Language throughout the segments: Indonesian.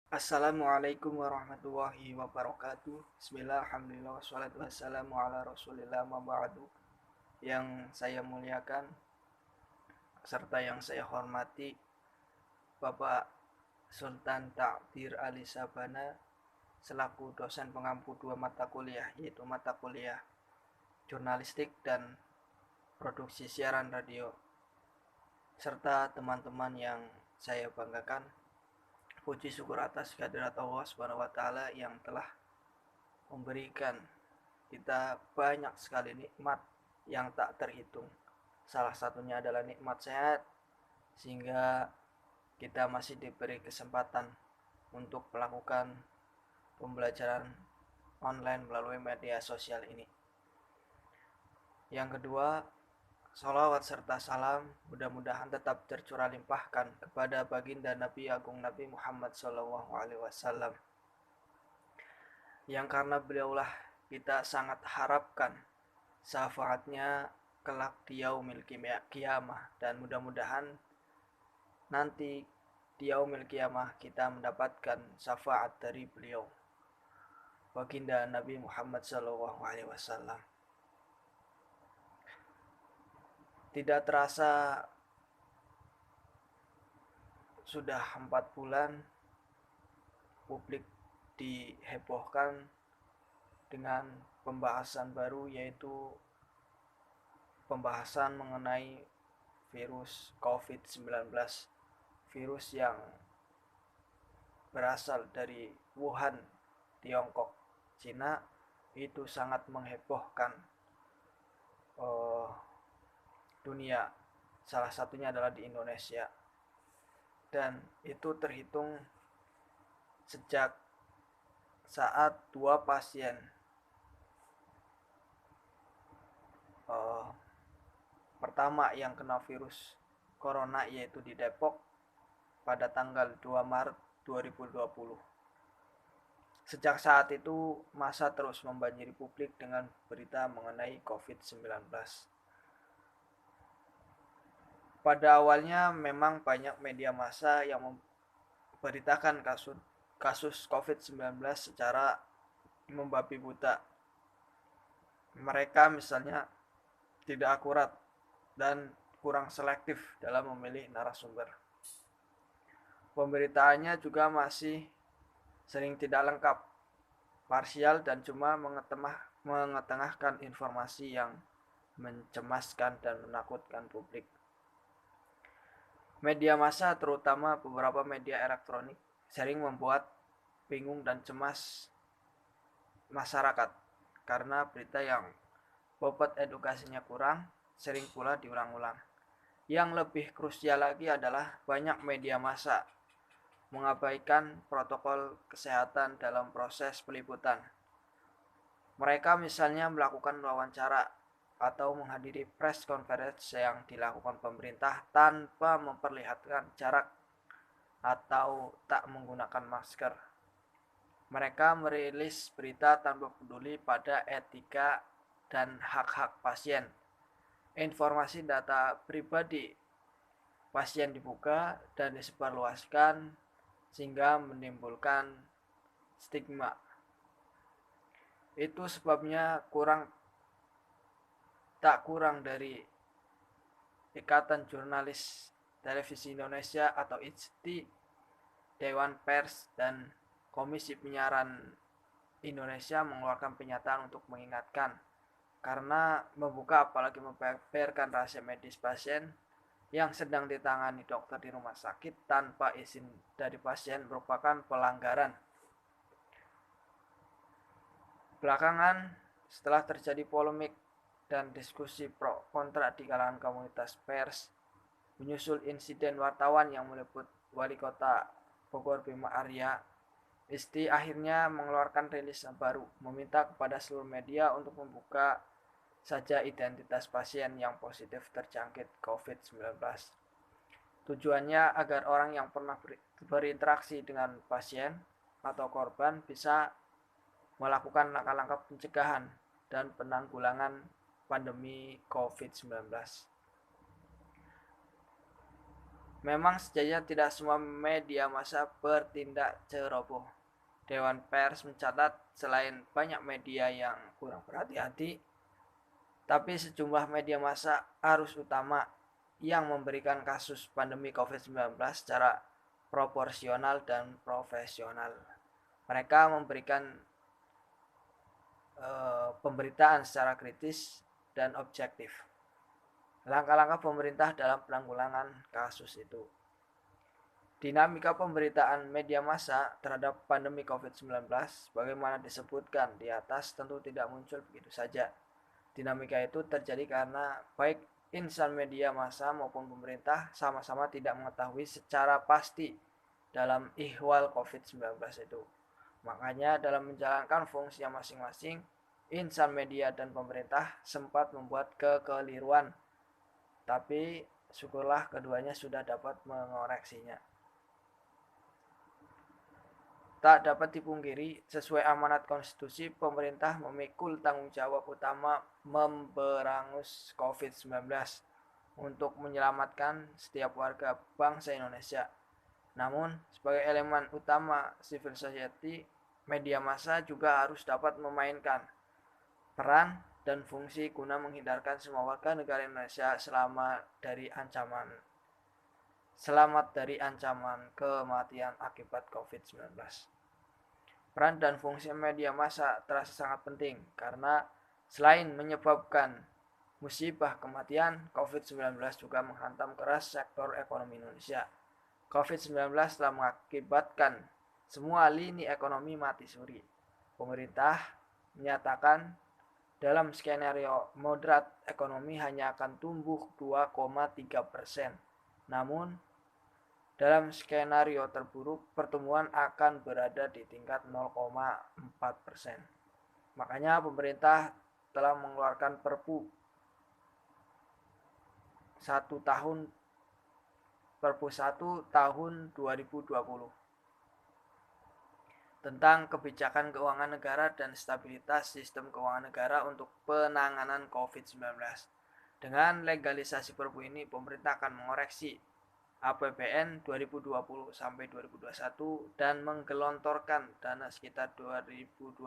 Assalamualaikum warahmatullahi wabarakatuh. Bismillah, alhamdulillah, wassalatu wassalamu ala rasulillah ma ba'du. Yang saya muliakan serta yang saya hormati Bapak Sultan Ta'bir Ali Sabana selaku dosen pengampu dua mata kuliah, yaitu mata kuliah jurnalistik dan produksi siaran radio, serta teman-teman yang saya banggakan. Puji syukur atas kehadirat Allah Subhanahu wa taala yang telah memberikan kita banyak sekali nikmat yang tak terhitung. Salah satunya adalah nikmat sehat, sehingga kita masih diberi kesempatan untuk melakukan pembelajaran online melalui media sosial ini. Yang kedua, salawat serta salam mudah-mudahan tetap tercurah limpahkan kepada baginda Nabi Agung Nabi Muhammad SAW, yang karena beliaulah kita sangat harapkan syafaatnya kelak di yaumil kiamah, dan mudah-mudahan nanti di yaumil kiamah kita mendapatkan syafaat dari beliau baginda Nabi Muhammad SAW. Tidak terasa sudah 4 bulan publik dihebohkan dengan pembahasan baru, yaitu pembahasan mengenai virus COVID-19, virus yang berasal dari Wuhan, Tiongkok, Cina. Itu sangat menghebohkan dunia, salah satunya adalah di Indonesia, dan itu terhitung sejak saat 2 pasien pertama yang kena virus corona, yaitu di Depok pada tanggal 2 Maret 2020. Sejak saat itu masa terus membanjiri publik dengan berita mengenai COVID-19. Pada awalnya memang banyak media massa yang memberitakan kasus COVID-19 secara membabi buta. Mereka misalnya tidak akurat dan kurang selektif dalam memilih narasumber. Pemberitaannya juga masih sering tidak lengkap, parsial, dan cuma mengetengahkan informasi yang mencemaskan dan menakutkan publik. Media massa, terutama beberapa media elektronik, sering membuat bingung dan cemas masyarakat karena berita yang bobot edukasinya kurang, sering pula diulang-ulang. Yang lebih krusial lagi adalah banyak media massa mengabaikan protokol kesehatan dalam proses peliputan. Mereka misalnya melakukan wawancara atau menghadiri press conference yang dilakukan pemerintah tanpa memperlihatkan jarak atau tak menggunakan masker. Mereka merilis berita tanpa peduli pada etika dan hak-hak pasien. Informasi data pribadi pasien dibuka dan disebarluaskan sehingga menimbulkan stigma. Itu sebabnya tak kurang dari Ikatan Jurnalis Televisi Indonesia atau IJTI, Dewan Pers, dan Komisi Penyiaran Indonesia mengeluarkan pernyataan untuk mengingatkan, karena membuka apalagi membeberkan rahasia medis pasien yang sedang ditangani dokter di rumah sakit tanpa izin dari pasien merupakan pelanggaran. Belakangan, setelah terjadi polemik dan diskusi pro kontra di kalangan komunitas pers, menyusul insiden wartawan yang meliput wali kota Bogor Bima Arya, ISTI akhirnya mengeluarkan rilis baru meminta kepada seluruh media untuk membuka saja identitas pasien yang positif terjangkit COVID-19. Tujuannya agar orang yang pernah berinteraksi dengan pasien atau korban bisa melakukan langkah-langkah pencegahan dan penanggulangan pandemi COVID-19. Memang sejatinya tidak semua media massa bertindak ceroboh. Dewan Pers mencatat selain banyak media yang kurang berhati-hati, tapi sejumlah media massa arus utama yang memberikan kasus pandemi COVID-19 secara proporsional dan profesional. Mereka memberikan pemberitaan secara kritis dan objektif. Langkah-langkah pemerintah dalam penanggulangan kasus itu. Dinamika pemberitaan media massa terhadap pandemi COVID-19 bagaimana disebutkan di atas tentu tidak muncul begitu saja. Dinamika itu terjadi karena baik insan media massa maupun pemerintah sama-sama tidak mengetahui secara pasti dalam ihwal COVID-19 itu. Makanya dalam menjalankan fungsinya masing-masing, insan media dan pemerintah sempat membuat kekeliruan. Tapi syukurlah keduanya sudah dapat mengoreksinya. Tak dapat dipungkiri, sesuai amanat konstitusi, pemerintah memikul tanggung jawab utama memberangus COVID-19 untuk menyelamatkan setiap warga bangsa Indonesia. Namun, sebagai elemen utama civil society, media massa juga harus dapat memainkan peran dan fungsi guna menghindarkan semua warga negara Indonesia selamat dari ancaman kematian akibat COVID-19. Peran dan fungsi media massa terasa sangat penting karena selain menyebabkan musibah kematian, COVID-19 juga menghantam keras sektor ekonomi Indonesia. COVID-19 telah mengakibatkan semua lini ekonomi mati suri. Pemerintah menyatakan dalam skenario moderat ekonomi hanya akan tumbuh 2,3%. Namun, dalam skenario terburuk pertumbuhan akan berada di tingkat 0,4%. Makanya pemerintah telah mengeluarkan Perpu 1 tahun 2020 tentang kebijakan keuangan negara dan stabilitas sistem keuangan negara untuk penanganan COVID-19. Dengan legalisasi Perpu ini, pemerintah akan mengoreksi APBN 2020 sampai 2021 dan menggelontorkan dana sekitar 2020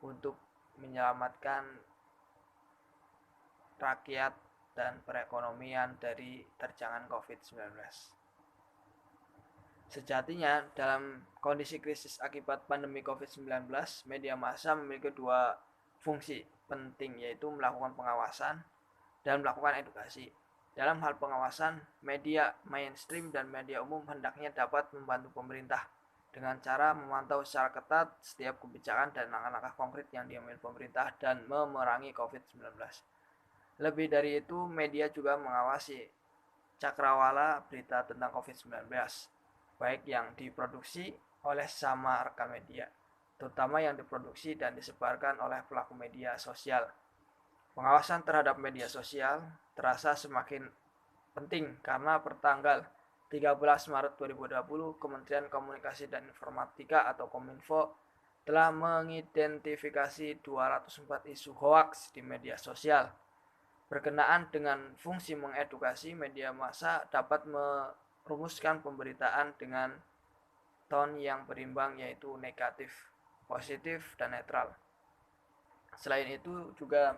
untuk menyelamatkan rakyat dan perekonomian dari terjangan COVID-19. Sejatinya, dalam kondisi krisis akibat pandemi COVID-19, media massa memiliki dua fungsi penting, yaitu melakukan pengawasan dan melakukan edukasi. Dalam hal pengawasan, media mainstream dan media umum hendaknya dapat membantu pemerintah dengan cara memantau secara ketat setiap kebijakan dan langkah-langkah konkret yang diambil pemerintah dan memerangi COVID-19. Lebih dari itu, media juga mengawasi cakrawala berita tentang COVID-19, baik yang diproduksi oleh sama rekan media, terutama yang diproduksi dan disebarkan oleh pelaku media sosial. Pengawasan terhadap media sosial terasa semakin penting karena pertanggal 13 Maret 2020, Kementerian Komunikasi dan Informatika atau Kominfo telah mengidentifikasi 204 isu hoaks di media sosial. Berkenaan dengan fungsi mengedukasi, media massa dapat merumuskan pemberitaan dengan tone yang berimbang, yaitu negatif, positif, dan netral. Selain itu juga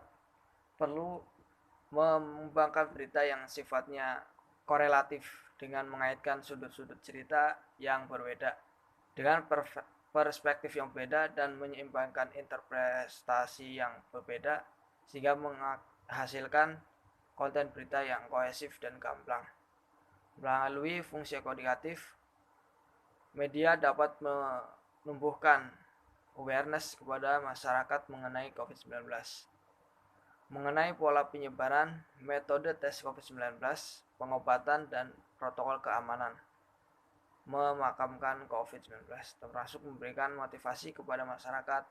perlu mengembangkan berita yang sifatnya korelatif dengan mengaitkan sudut-sudut cerita yang berbeda dengan perspektif yang berbeda dan menyeimbangkan interpretasi yang berbeda sehingga menghasilkan konten berita yang kohesif dan gamblang. Melalui fungsi komunikatif, media dapat menumbuhkan awareness kepada masyarakat mengenai COVID-19, mengenai pola penyebaran, metode tes COVID-19, pengobatan, dan protokol keamanan memakamkan COVID-19, termasuk memberikan motivasi kepada masyarakat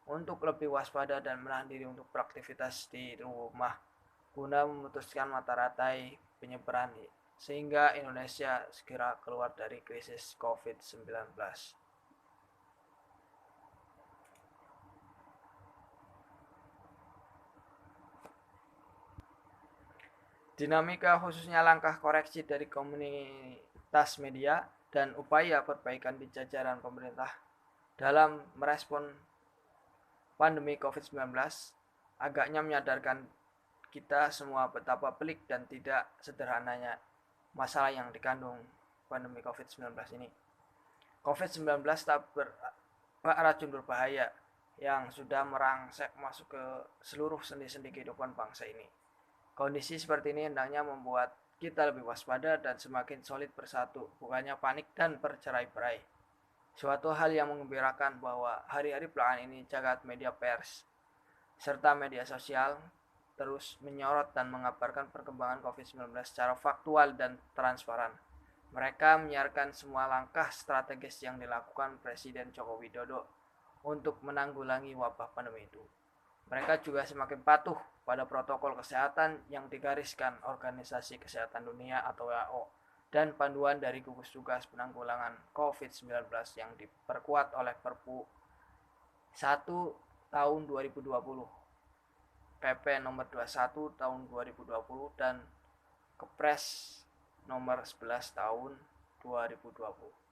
untuk lebih waspada dan menahan diri untuk beraktivitas di rumah guna memutuskan mata rantai penyebaran sehingga Indonesia segera keluar dari krisis COVID-19. Dinamika khususnya langkah koreksi dari komunitas media dan upaya perbaikan di jajaran pemerintah dalam merespon pandemi COVID-19 agaknya menyadarkan kita semua betapa pelik dan tidak sederhananya masalah yang dikandung pandemi COVID-19 ini. COVID-19 tak racun berbahaya yang sudah merangsek masuk ke seluruh sendi-sendi kehidupan bangsa ini. Kondisi seperti ini hendaknya membuat kita lebih waspada dan semakin solid bersatu, bukannya panik dan bercerai-berai. Suatu hal yang mengembirakan bahwa hari-hari belakangan ini jagat media pers serta media sosial terus menyorot dan mengabarkan perkembangan COVID-19 secara faktual dan transparan. Mereka menyiarkan semua langkah strategis yang dilakukan Presiden Joko Widodo untuk menanggulangi wabah pandemi itu. Mereka juga semakin patuh pada protokol kesehatan yang digariskan Organisasi Kesehatan Dunia atau WHO dan panduan dari gugus tugas penanggulangan COVID-19 yang diperkuat oleh Perpu 1 tahun 2020, PP nomor 21 tahun 2020 dan Kepres nomor 11 tahun 2020.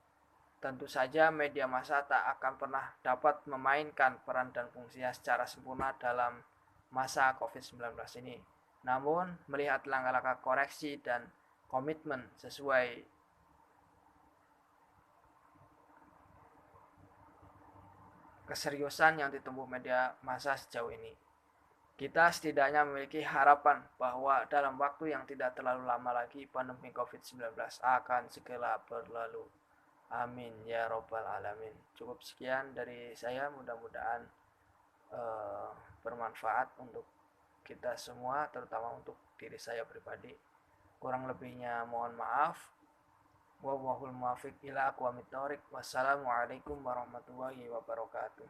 Tentu saja media massa tak akan pernah dapat memainkan peran dan fungsinya secara sempurna dalam masa COVID-19 ini. Namun, melihat langkah-langkah koreksi dan komitmen sesuai keseriusan yang ditempuh media massa sejauh ini, kita setidaknya memiliki harapan bahwa dalam waktu yang tidak terlalu lama lagi pandemi COVID-19 akan segera berlalu. Amin ya robbal alamin. Cukup sekian dari saya, mudah-mudahan bermanfaat untuk kita semua, terutama untuk diri saya pribadi. Kurang lebihnya mohon maaf. Wallahul muwaffiq ila aqwamit thoriq. Wassalamualaikum warahmatullahi wabarakatuh.